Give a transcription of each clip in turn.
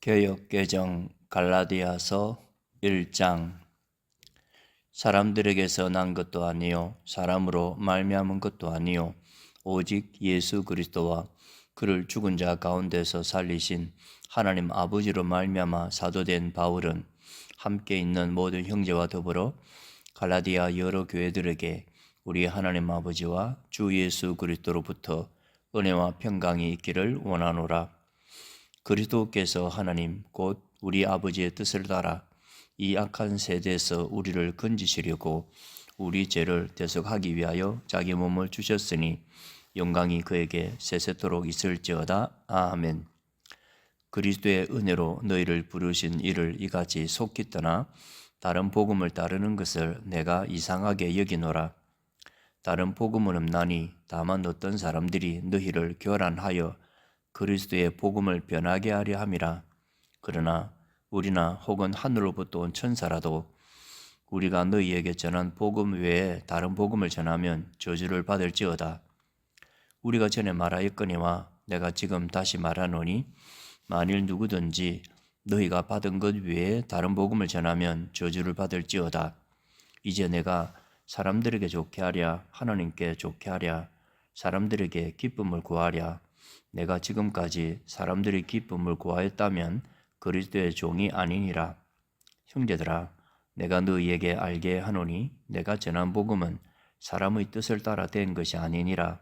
개역개정 갈라디아서 1장. 사람들에게서 난 것도 아니요 사람으로 말미암은 것도 아니요 오직 예수 그리스도와 그를 죽은 자 가운데서 살리신 하나님 아버지로 말미암아 사도된 바울은 함께 있는 모든 형제와 더불어 갈라디아 여러 교회들에게 우리 하나님 아버지와 주 예수 그리스도로부터 은혜와 평강이 있기를 원하노라. 그리스도께서 하나님 곧 우리 아버지의 뜻을 따라 이 악한 세대에서 우리를 건지시려고 우리 죄를 대속하기 위하여 자기 몸을 주셨으니 영광이 그에게 세세토록 있을지어다. 아멘. 그리스도의 은혜로 너희를 부르신 이를 이같이 속히 떠나 다른 복음을 따르는 것을 내가 이상하게 여기노라. 다른 복음은 없나니 다만 어떤 사람들이 너희를 교란하여 그리스도의 복음을 변하게 하려 함이라. 그러나 우리나 혹은 하늘로부터 온 천사라도 우리가 너희에게 전한 복음 외에 다른 복음을 전하면 저주를 받을지어다. 우리가 전에 말하였거니와 내가 지금 다시 말하노니 만일 누구든지 너희가 받은 것 외에 다른 복음을 전하면 저주를 받을지어다. 이제 내가 사람들에게 좋게 하랴 하나님께 좋게 하랴 사람들에게 기쁨을 구하랴 내가 지금까지 사람들이 기쁨을 구하였다면 그리스도의 종이 아니니라. 형제들아, 내가 너희에게 알게 하노니 내가 전한 복음은 사람의 뜻을 따라 된 것이 아니니라.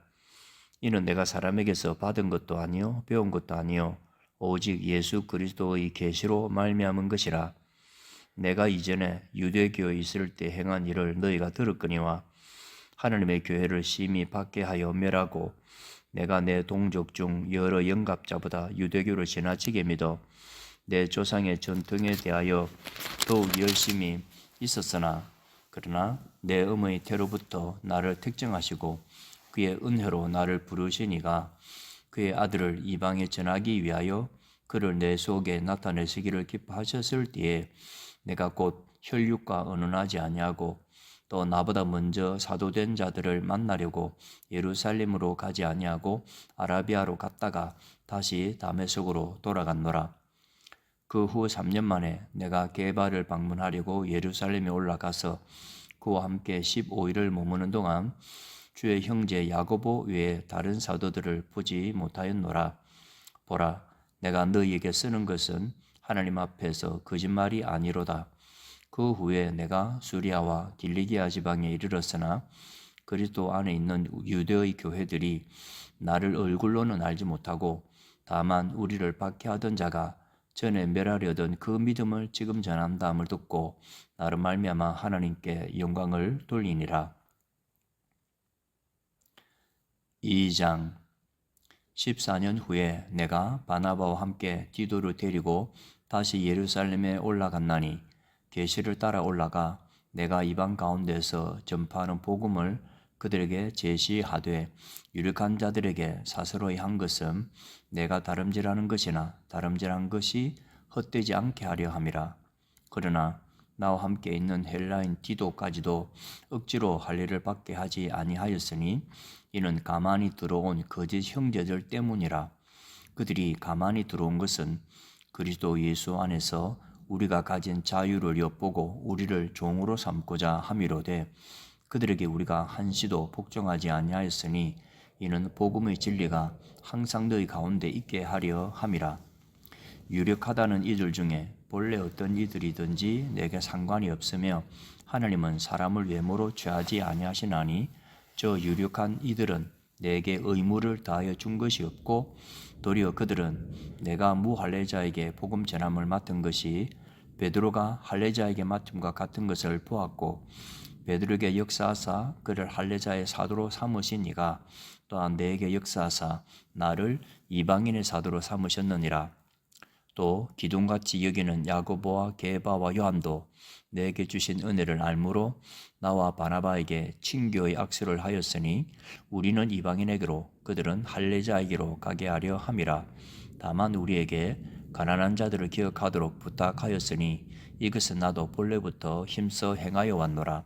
이는 내가 사람에게서 받은 것도 아니요 배운 것도 아니요 오직 예수 그리스도의 계시로 말미암은 것이라. 내가 이전에 유대교에 있을 때 행한 일을 너희가 들었거니와 하나님의 교회를 심히 박해하여 멸하고 내가 내 동족 중 여러 영갑자보다 유대교를 지나치게 믿어 내 조상의 전통에 대하여 더욱 열심히 있었으나 그러나 내 어머니 태로부터 나를 택정하시고 그의 은혜로 나를 부르시니가 그의 아들을 이방에 전하기 위하여 그를 내 속에 나타내시기를 기뻐하셨을 때에 내가 곧 혈육과 언언하지 아니하고 또 나보다 먼저 사도된 자들을 만나려고 예루살렘으로 가지 아니하고 아라비아로 갔다가 다시 다메섹으로 돌아갔노라. 그 후 3년 만에 내가 게바를 방문하려고 예루살렘에 올라가서 그와 함께 15일을 머무는 동안 주의 형제 야고보 외에 다른 사도들을 보지 못하였노라. 보라, 내가 너희에게 쓰는 것은 하나님 앞에서 거짓말이 아니로다. 그 후에 내가 수리아와 길리기아 지방에 이르렀으나 그리스도 안에 있는 유대의 교회들이 나를 얼굴로는 알지 못하고 다만 우리를 박해하던 자가 전에 멸하려던 그 믿음을 지금 전한다함을 듣고 나를 말미암아 하나님께 영광을 돌리니라. 2장. 14년 후에 내가 바나바와 함께 디도를 데리고 다시 예루살렘에 올라갔나니 계시를 따라 올라가 내가 이방 가운데서 전파하는 복음을 그들에게 제시하되 유력한 자들에게 사스로이 한 것은 내가 다름질하는 것이나 다름질한 것이 헛되지 않게 하려 함이라. 그러나 나와 함께 있는 헬라인 디도까지도 억지로 할례를 받게 하지 아니하였으니 이는 가만히 들어온 거짓 형제들 때문이라. 그들이 가만히 들어온 것은 그리스도 예수 안에서 우리가 가진 자유를 엿보고 우리를 종으로 삼고자 함이로되 그들에게 우리가 한시도 복종하지 아니하였으니 이는 복음의 진리가 항상 너희 가운데 있게 하려 함이라. 유력하다는 이들 중에 본래 어떤 이들이든지 내게 상관이 없으며 하나님은 사람을 외모로 취하지 아니하시나니 저 유력한 이들은 내게 의무를 다하여 준 것이 없고 도리어 그들은 내가 무할례자에게 복음 전함을 맡은 것이 베드로가 할례자에게 맡음과 같은 것을 보았고 베드로에게 역사하사 그를 할례자의 사도로 삼으시니가 또한 내게 역사하사 나를 이방인의 사도로 삼으셨느니라. 또 기둥같이 여기는 야고보와 게바와 요한도 내게 주신 은혜를 알므로 나와 바나바에게 친교의 악수를 하였으니 우리는 이방인에게로 그들은 할례자에게로 가게 하려 함이라. 다만 우리에게 가난한 자들을 기억하도록 부탁하였으니 이것은 나도 본래부터 힘써 행하여 왔노라.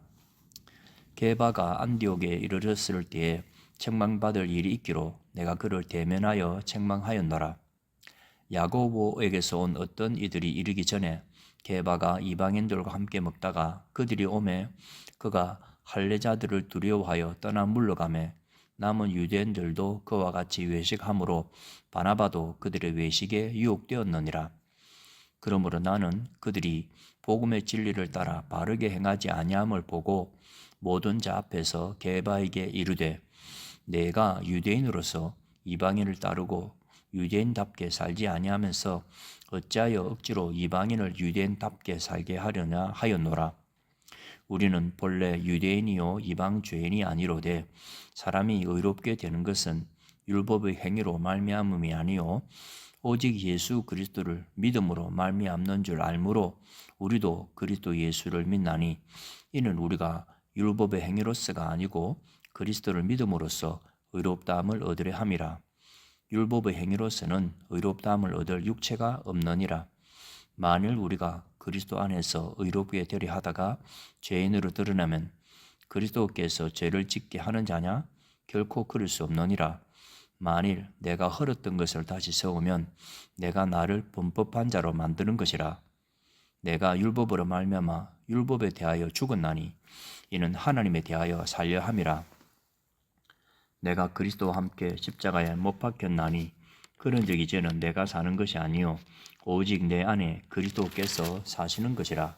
게바가 안디옥에 이르렀을 때에 책망받을 일이 있기로 내가 그를 대면하여 책망하였노라. 야고보에게서 온 어떤 이들이 이르기 전에 게바가 이방인들과 함께 먹다가 그들이 오매 그가 할례자들을 두려워하여 떠나 물러가매 남은 유대인들도 그와 같이 외식함으로 바나바도 그들의 외식에 유혹되었느니라. 그러므로 나는 그들이 복음의 진리를 따라 바르게 행하지 아니함을 보고 모든 자 앞에서 게바에게 이르되 내가 유대인으로서 이방인을 따르고 유대인답게 살지 아니하면서 어찌하여 억지로 이방인을 유대인답게 살게 하려냐 하였노라. 우리는 본래 유대인이요 이방 죄인이 아니로되 사람이 의롭게 되는 것은 율법의 행위로 말미암음이 아니요 오직 예수 그리스도를 믿음으로 말미암는 줄 알므로 우리도 그리스도 예수를 믿나니 이는 우리가 율법의 행위로서가 아니고 그리스도를 믿음으로써 의롭다함을 얻으려 함이라. 율법의 행위로서는 의롭다함을 얻을 육체가 없느니라. 만일 우리가 그리스도 안에서 의롭게 되려 하다가 죄인으로 드러나면 그리스도께서 죄를 짓게 하는 자냐? 결코 그럴 수 없느니라. 만일 내가 헐었던 것을 다시 세우면 내가 나를 범법한 자로 만드는 것이라. 내가 율법으로 말미암아 율법에 대하여 죽었나니 이는 하나님에 대하여 살려 함이라. 내가 그리스도와 함께 십자가에 못 박혔나니 그런즉 이제는 내가 사는 것이 아니요 오직 내 안에 그리스도께서 사시는 것이라.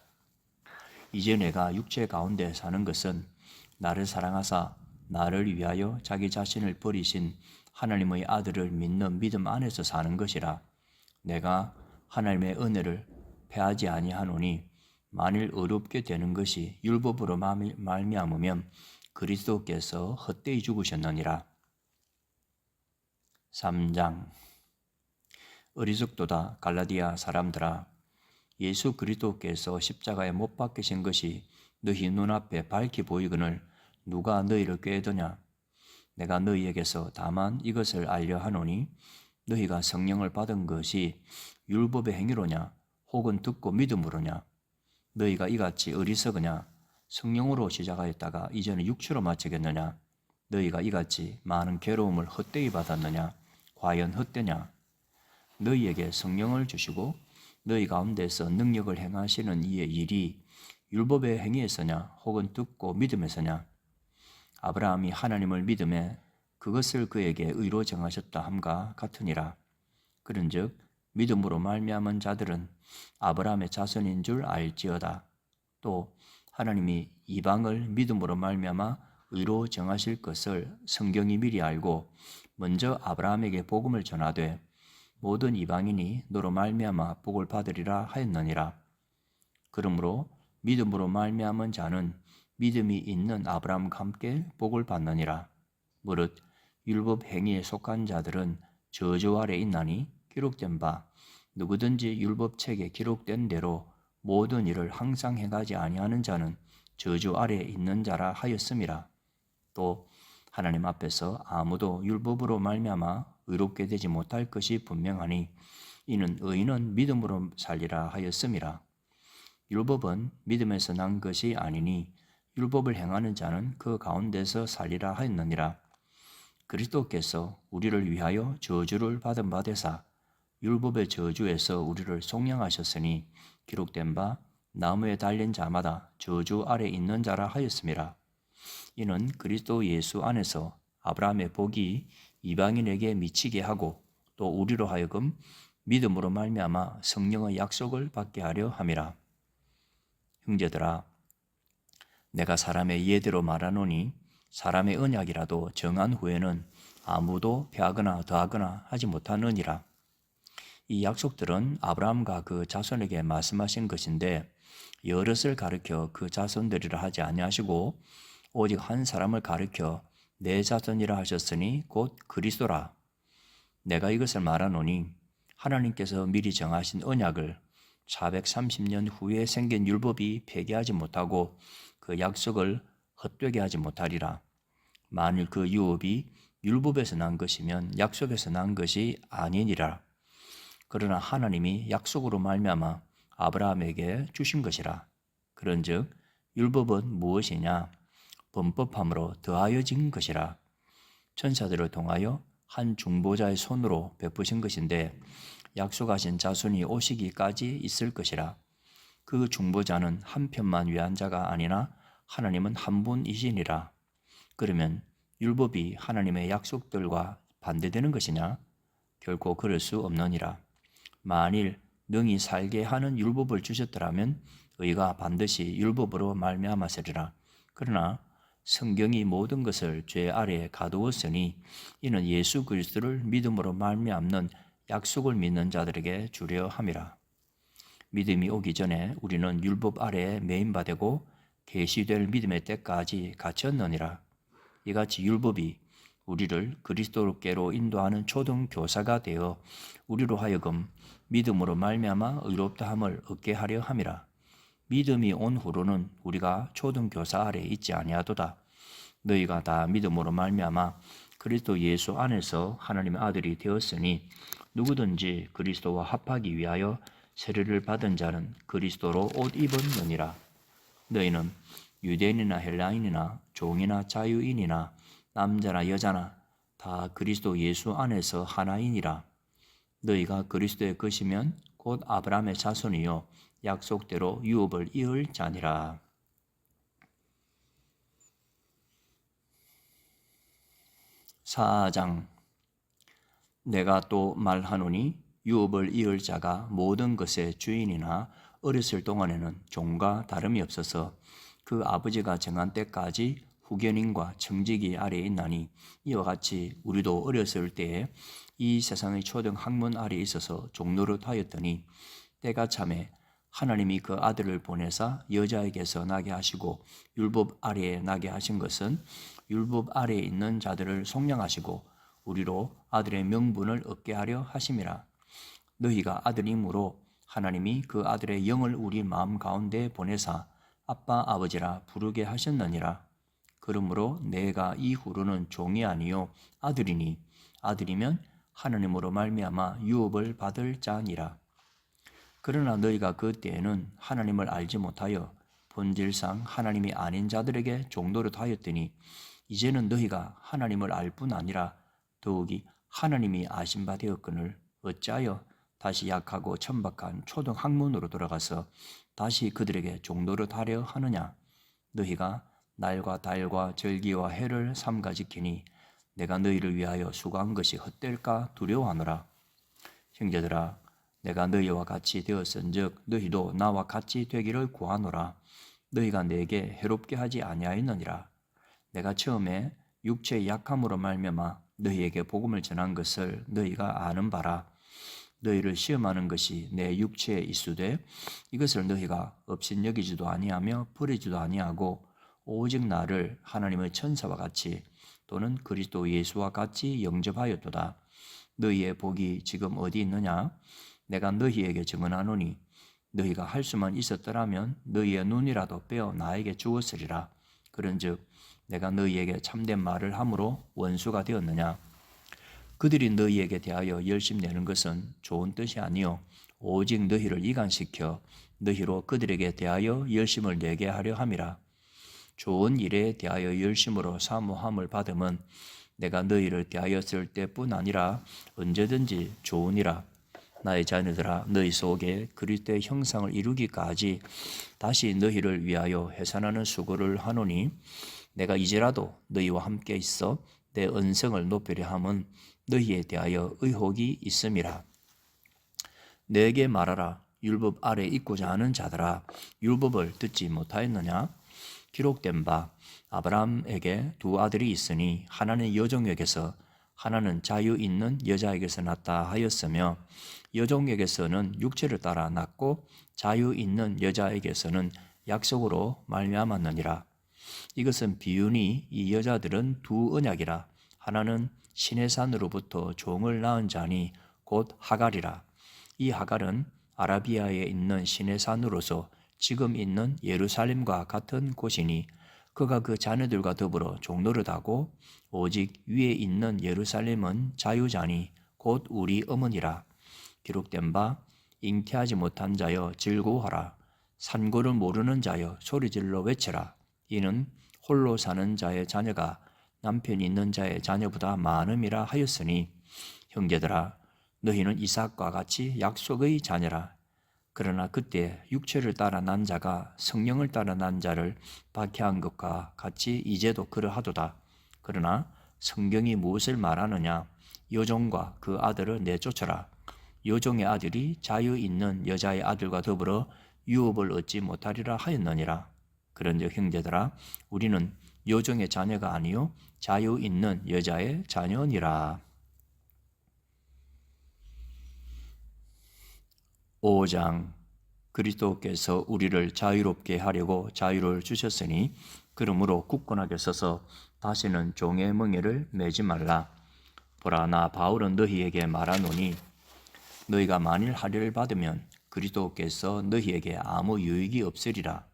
이제 내가 육체 가운데 사는 것은 나를 사랑하사 나를 위하여 자기 자신을 버리신 하나님의 아들을 믿는 믿음 안에서 사는 것이라. 내가 하나님의 은혜를 패하지 아니하노니 만일 어렵게 되는 것이 율법으로 말미암으면 그리스도께서 헛되이 죽으셨느니라. 3장. 어리석도다 갈라디아 사람들아, 예수 그리스도께서 십자가에 못 박히신 것이 너희 눈앞에 밝히 보이거늘 누가 너희를 꾀더냐? 내가 너희에게서 다만 이것을 알려 하노니 너희가 성령을 받은 것이 율법의 행위로냐 혹은 듣고 믿음으로냐? 너희가 이같이 어리석으냐? 성령으로 시작하였다가 이제는 육체로 마치겠느냐? 너희가 이같이 많은 괴로움을 헛되이 받았느냐? 과연 헛되냐? 너희에게 성령을 주시고 너희 가운데서 능력을 행하시는 이의 일이 율법의 행위에서냐 혹은 듣고 믿음에서냐? 아브라함이 하나님을 믿음에 그것을 그에게 의로 정하셨다 함과 같으니라. 그런즉 믿음으로 말미암은 자들은 아브라함의 자손인 줄 알지어다. 또 하나님이 이방을 믿음으로 말미암아 의로 정하실 것을 성경이 미리 알고 먼저 아브라함에게 복음을 전하되 모든 이방인이 너로 말미암아 복을 받으리라 하였느니라. 그러므로 믿음으로 말미암은 자는 믿음이 있는 아브라함과 함께 복을 받느니라. 무릇 율법 행위에 속한 자들은 저주 아래 있나니 기록된 바 누구든지 율법책에 기록된 대로 모든 일을 항상 행하지 아니하는 자는 저주 아래에 있는 자라 하였음이라. 또 하나님 앞에서 아무도 율법으로 말미암아 의롭게 되지 못할 것이 분명하니 이는 의인은 믿음으로 살리라 하였음이라. 율법은 믿음에서 난 것이 아니니 율법을 행하는 자는 그 가운데서 살리라 하였느니라. 그리스도께서 우리를 위하여 저주를 받은 바 되사 율법의 저주에서 우리를 속량하셨으니 기록된 바 나무에 달린 자마다 저주 아래 있는 자라 하였음이라. 이는 그리스도 예수 안에서 아브라함의 복이 이방인에게 미치게 하고 또 우리로 하여금 믿음으로 말미암아 성령의 약속을 받게 하려 함이라. 형제들아, 내가 사람의 예대로 말하노니 사람의 언약이라도 정한 후에는 아무도 패하거나 더하거나 하지 못하느니라. 이 약속들은 아브라함과 그 자손에게 말씀하신 것인데 여럿을 가르쳐 그 자손들이라 하지 아니하시고 오직 한 사람을 가르쳐 내 자손이라 하셨으니 곧 그리스도라. 내가 이것을 말하노니 하나님께서 미리 정하신 언약을 430년 후에 생긴 율법이 폐기하지 못하고 그 약속을 헛되게 하지 못하리라. 만일 그 유업이 율법에서 난 것이면 약속에서 난 것이 아니니라. 그러나 하나님이 약속으로 말미암아 아브라함에게 주신 것이라. 그런즉 율법은 무엇이냐? 범법함으로 더하여진 것이라. 천사들을 통하여 한 중보자의 손으로 베푸신 것인데 약속하신 자손이 오시기까지 있을 것이라. 그 중보자는 한 편만 위한 자가 아니나 하나님은 한 분이시니라. 그러면 율법이 하나님의 약속들과 반대되는 것이냐? 결코 그럴 수 없느니라. 만일 능히 살게 하는 율법을 주셨더라면 의가 반드시 율법으로 말미암았으리라. 그러나 성경이 모든 것을 죄 아래에 가두었으니 이는 예수 그리스도를 믿음으로 말미암는 약속을 믿는 자들에게 주려 함이라. 믿음이 오기 전에 우리는 율법 아래에 매인바 되고 계시될 믿음의 때까지 갇혔느니라. 이같이 율법이 우리를 그리스도께로 인도하는 초등 교사가 되어 우리로 하여금 믿음으로 말미암아 의롭다함을 얻게 하려 함이라. 믿음이 온 후로는 우리가 초등 교사 아래 있지 아니하도다. 너희가 다 믿음으로 말미암아 그리스도 예수 안에서 하나님의 아들이 되었으니 누구든지 그리스도와 합하기 위하여 세례를 받은 자는 그리스도로 옷 입었느니라. 너희는 유대인이나 헬라인이나 종이나 자유인이나 남자나 여자나 다 그리스도 예수 안에서 하나이니라. 너희가 그리스도의 것이면 곧 아브라함의 자손이요 약속대로 유업을 이을 자니라. 4장. 내가 또 말하노니 유업을 이을 자가 모든 것의 주인이나 어렸을 동안에는 종과 다름이 없어서 그 아버지가 정한 때까지 후견인과 청지기 아래에 있나니 이와 같이 우리도 어렸을 때에 이 세상의 초등 학문 아래에 있어서 종노릇하였더니 때가 참에 하나님이 그 아들을 보내사 여자에게서 나게 하시고 율법 아래에 나게 하신 것은 율법 아래에 있는 자들을 속량하시고 우리로 아들의 명분을 얻게 하려 하심이라. 너희가 아들이므로 하나님이 그 아들의 영을 우리 마음 가운데 보내사 아빠 아버지라 부르게 하셨느니라. 그러므로 내가 이후로는 종이 아니요 아들이니 아들이면 하나님으로 말미암아 유업을 받을 자니라. 그러나 너희가 그때에는 하나님을 알지 못하여 본질상 하나님이 아닌 자들에게 종노릇하였더니 이제는 너희가 하나님을 알 뿐 아니라 더욱이 하나님이 아신 바 되었거늘 어찌하여 다시 약하고 천박한 초등 학문으로 돌아가서 다시 그들에게 종노릇하려 하느냐. 너희가 날과 달과 절기와 해를 삼가 지키니 내가 너희를 위하여 수고한 것이 헛될까 두려워하노라. 형제들아, 내가 너희와 같이 되었은즉 너희도 나와 같이 되기를 구하노라. 너희가 내게 해롭게 하지 아니하였느니라. 내가 처음에 육체의 약함으로 말미암아 너희에게 복음을 전한 것을 너희가 아는 바라. 너희를 시험하는 것이 내 육체에 있으되 이것을 너희가 업신여기지도 아니하며 버리지도 아니하고 오직 나를 하나님의 천사와 같이 또는 그리스도 예수와 같이 영접하였도다. 너희의 복이 지금 어디 있느냐? 내가 너희에게 증언하노니 너희가 할 수만 있었더라면 너희의 눈이라도 빼어 나에게 주었으리라. 그런즉 내가 너희에게 참된 말을 함으로 원수가 되었느냐? 그들이 너희에게 대하여 열심내는 것은 좋은 뜻이 아니요 오직 너희를 이간시켜 너희로 그들에게 대하여 열심을 내게 하려 함이라. 좋은 일에 대하여 열심으로 사모함을 받음은 내가 너희를 대하였을 때뿐 아니라 언제든지 좋으니라. 나의 자녀들아, 너희 속에 그리스도의 형상을 이루기까지 다시 너희를 위하여 해산하는 수고를 하노니 내가 이제라도 너희와 함께 있어 내 언성을 높이려 함은 너희에 대하여 의혹이 있음이라. 내게 말하라. 율법 아래 있고자 하는 자들아, 율법을 듣지 못하였느냐? 기록된 바 아브라함에게 두 아들이 있으니 하나는 여종에게서 하나는 자유 있는 여자에게서 났다 하였으며 여종에게서는 육체를 따라 났고 자유 있는 여자에게서는 약속으로 말미암았느니라. 이것은 비유니 이 여자들은 두 언약이라. 하나는 신의 산으로부터 종을 낳은 자니 곧 하갈이라. 이 하갈은 아라비아에 있는 신의 산으로서 지금 있는 예루살렘과 같은 곳이니 그가 그 자녀들과 더불어 종노릇하고 오직 위에 있는 예루살렘은 자유자니 곧 우리 어머니라. 기록된 바 잉태하지 못한 자여 즐거워하라. 산고를 모르는 자여 소리질러 외치라. 이는 홀로 사는 자의 자녀가 남편이 있는 자의 자녀보다 많음이라 하였으니 형제들아 너희는 이삭과 같이 약속의 자녀라. 그러나 그때 육체를 따라 난 자가 성령을 따라 난 자를 박해한 것과 같이 이제도 그러하도다. 그러나 성경이 무엇을 말하느냐? 요종과 그 아들을 내쫓으라. 요종의 아들이 자유 있는 여자의 아들과 더불어 유업을 얻지 못하리라 하였느니라. 그런즉 형제들아 우리는 요종의 자녀가 아니요 자유 있는 여자의 자녀니라. 5장 그리스도께서 우리를 자유롭게 하려고 자유를 주셨으니 그러므로 굳건하게 서서 다시는 종의 멍에를 매지 말라. 보라 나 바울은 너희에게 말하노니 너희가 만일 할례를 받으면 그리스도께서 너희에게 아무 유익이 없으리라.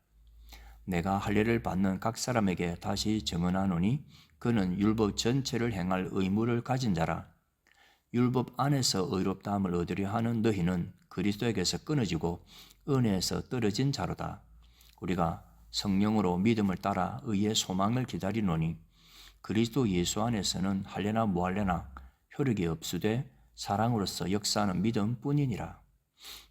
내가 할례를 받는 각 사람에게 다시 증언하노니 그는 율법 전체를 행할 의무를 가진 자라. 율법 안에서 의롭다함을 얻으려 하는 너희는 그리스도에게서 끊어지고 은혜에서 떨어진 자로다. 우리가 성령으로 믿음을 따라 의의 소망을 기다리노니 그리스도 예수 안에서는 할례나 무할례나 효력이 없으되 사랑으로서 역사하는 믿음뿐이니라.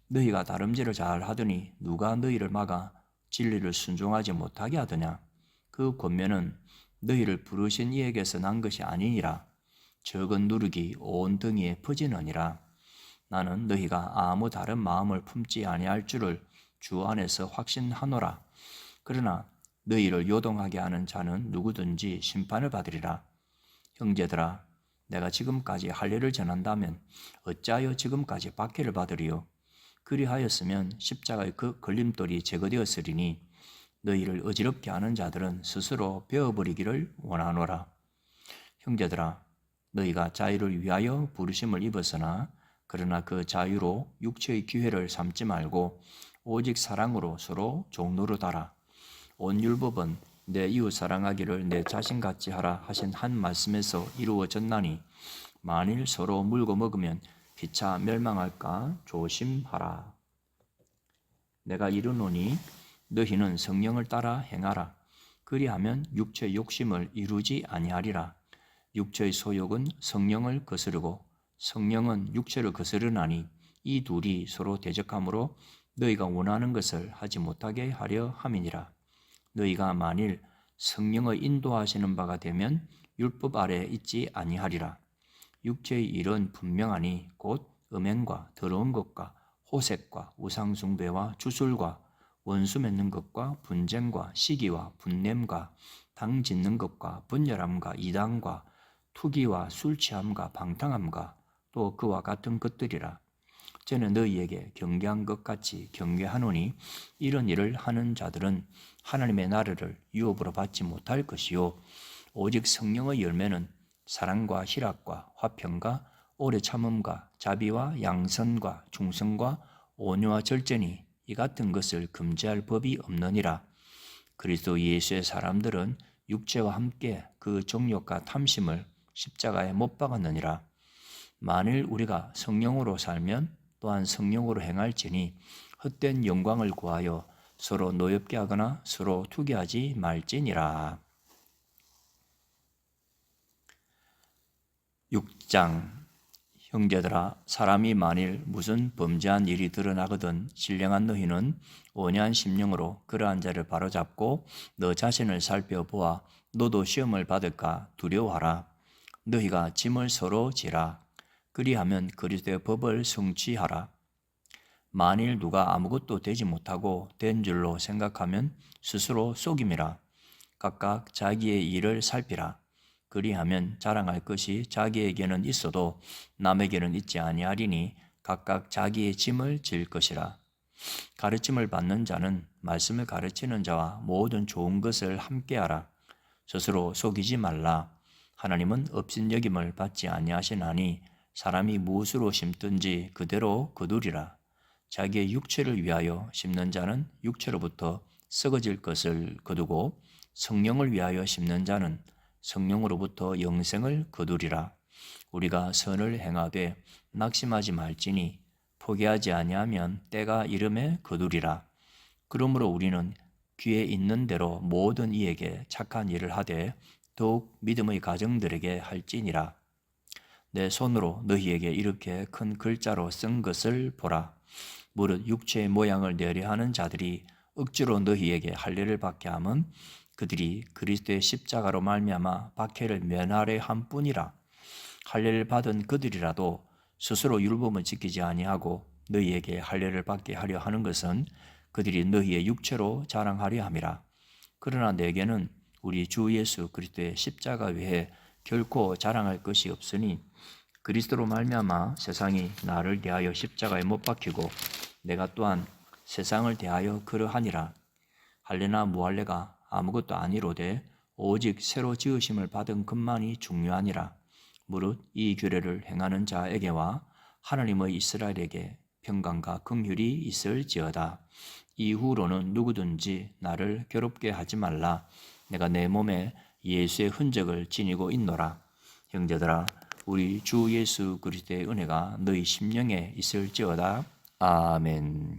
너희가 다름질을 잘 하더니 누가 너희를 막아 진리를 순종하지 못하게 하더냐? 그 권면은 너희를 부르신 이에게서 난 것이 아니니라. 적은 누룩이 온 등에 퍼지느니라. 나는 너희가 아무 다른 마음을 품지 아니할 줄을 주 안에서 확신하노라. 그러나 너희를 요동하게 하는 자는 누구든지 심판을 받으리라. 형제들아 내가 지금까지 할례를 전한다면 어찌하여 지금까지 박해를 받으리요? 그리하였으면 십자가의 그 걸림돌이 제거되었으리니 너희를 어지럽게 하는 자들은 스스로 베어버리기를 원하노라. 형제들아 너희가 자유를 위하여 부르심을 입었으나 그러나 그 자유로 육체의 기회를 삼지 말고 오직 사랑으로 서로 종노릇하라. 온 율법은 내 이웃 사랑하기를 내 자신같이 하라 하신 한 말씀에서 이루어졌나니 만일 서로 물고 먹으면 피차 멸망할까 조심하라. 내가 이르노니 너희는 성령을 따라 행하라. 그리하면 육체의 욕심을 이루지 아니하리라. 육체의 소욕은 성령을 거스르고 성령은 육체를 거스르나니 이 둘이 서로 대적하므로 너희가 원하는 것을 하지 못하게 하려 함이니라. 너희가 만일 성령의 인도하시는 바가 되면 율법 아래 있지 아니하리라. 육체의 일은 분명하니 곧 음행과 더러운 것과 호색과 우상숭배와 주술과 원수 맺는 것과 분쟁과 시기와 분냄과 당 짓는 것과 분열함과 이단과 투기와 술취함과 방탕함과 또 그와 같은 것들이라. 저는 너희에게 경계한 것 같이 경계하노니 이런 일을 하는 자들은 하나님의 나라를 유업으로 받지 못할 것이요 오직 성령의 열매는 사랑과 희락과 화평과 오래 참음과 자비와 양선과 충성과 온유와 절제니 이 같은 것을 금지할 법이 없느니라. 그리스도 예수의 사람들은 육체와 함께 그 정욕과 탐심을 십자가에 못 박았느니라. 만일 우리가 성령으로 살면 또한 성령으로 행할지니 헛된 영광을 구하여 서로 노엽게 하거나 서로 투기하지 말지니라. 6장 형제들아 사람이 만일 무슨 범죄한 일이 드러나거든 신령한 너희는 온유한 심령으로 그러한 자를 바로잡고 너 자신을 살펴보아 너도 시험을 받을까 두려워하라. 너희가 짐을 서로 지라. 그리하면 그리스도의 법을 성취하라. 만일 누가 아무것도 되지 못하고 된 줄로 생각하면 스스로 속임이라. 각각 자기의 일을 살피라. 그리하면 자랑할 것이 자기에게는 있어도 남에게는 있지 아니하리니 각각 자기의 짐을 질 것이라. 가르침을 받는 자는 말씀을 가르치는 자와 모든 좋은 것을 함께하라. 스스로 속이지 말라. 하나님은 업신여김을 받지 아니하시나니 사람이 무엇으로 심든지 그대로 거두리라. 자기의 육체를 위하여 심는 자는 육체로부터 썩어질 것을 거두고 성령을 위하여 심는 자는 성령으로부터 영생을 거두리라. 우리가 선을 행하되 낙심하지 말지니 포기하지 아니하면 때가 이름에 거두리라. 그러므로 우리는 귀에 있는 대로 모든 이에게 착한 일을 하되 더욱 믿음의 가정들에게 할지니라. 내 손으로 너희에게 이렇게 큰 글자로 쓴 것을 보라. 무릇 육체의 모양을 내려 하는 자들이 억지로 너희에게 할례를 받게 함은 그들이 그리스도의 십자가로 말미암아 박해를 면하려 함뿐이라. 할례를 받은 그들이라도 스스로 율법을 지키지 아니하고 너희에게 할례를 받게 하려 하는 것은 그들이 너희의 육체로 자랑하려 함이라. 그러나 내게는 우리 주 예수 그리스도의 십자가 외에 결코 자랑할 것이 없으니 그리스도로 말미암아 세상이 나를 대하여 십자가에 못 박히고 내가 또한 세상을 대하여 그러하니라. 할례나 무할례가 아무것도 아니로되 오직 새로 지으심을 받은 것만이 중요하니라. 무릇 이 규례를 행하는 자에게와 하나님의 이스라엘에게 평강과 긍휼이 있을지어다. 이후로는 누구든지 나를 괴롭게 하지 말라. 내가 내 몸에 예수의 흔적을 지니고 있노라. 형제들아, 우리 주 예수 그리스도의 은혜가 너희 심령에 있을지어다. 아멘.